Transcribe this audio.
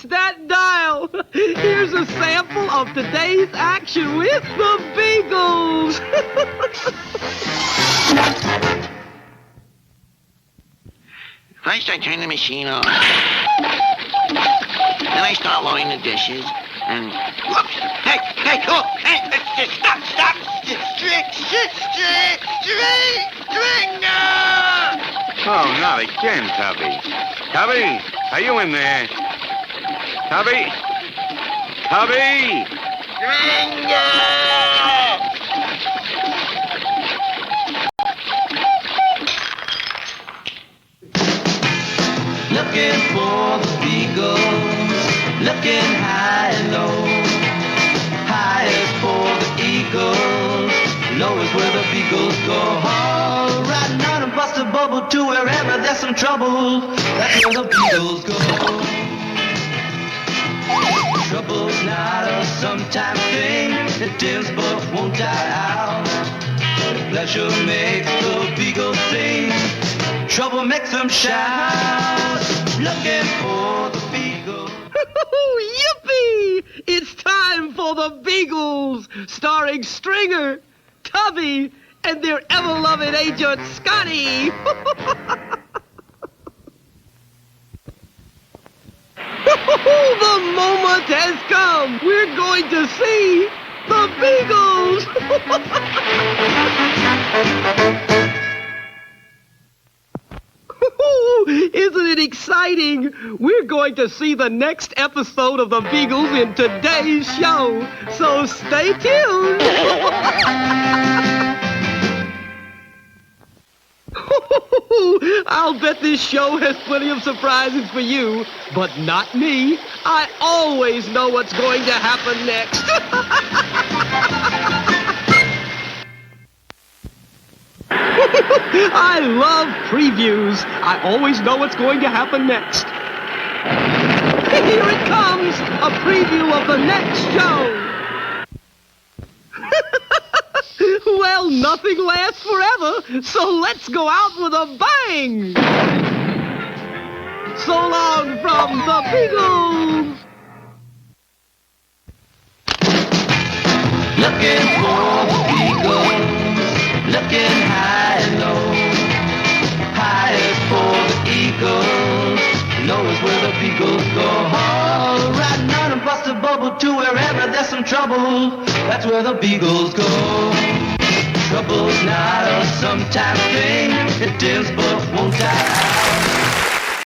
Press that dial. Here's a sample of today's action with the Beagles. First, I turn the machine on. Then I start loading the dishes, and... Whoops! Hey! Oh! Hey! Stop! Stringer! Oh, not again, Tubby. Tubby, are you in there? Tubby? Tubby! Stringer! Looking for the Beagles, looking high and low. High is for the eagles, low is where the Beagles go. Oh, riding on a busted bubble to wherever there's some trouble, that's where the Beagles go. Trouble's not a sometime thing, it dims but won't die out. Pleasure makes the Beagles sing, trouble makes them shout. Looking for the Beagles. Yippee! It's time for the Beagles, starring Stringer, Tubby, and their ever-loving agent, Scotty. The moment has come. We're going to see the Beagles. Isn't it exciting? We're going to see the next episode of the Beagles in today's show, so stay tuned. I'll bet this show has plenty of surprises for you, but not me. I always know what's going to happen next. I love previews. I always know what's going to happen next. Here it comes, a preview of the next show. Well, nothing lasts forever, so let's go out with a bang. So long from the Beagles. Looking for the Beagles, looking high and low. High is for the eagles, low is where the Beagles go. Oh, riding on a busted bubble to wherever there's some trouble, that's where the Beagles go. Trouble's not a sometime thing, it dims but won't die out.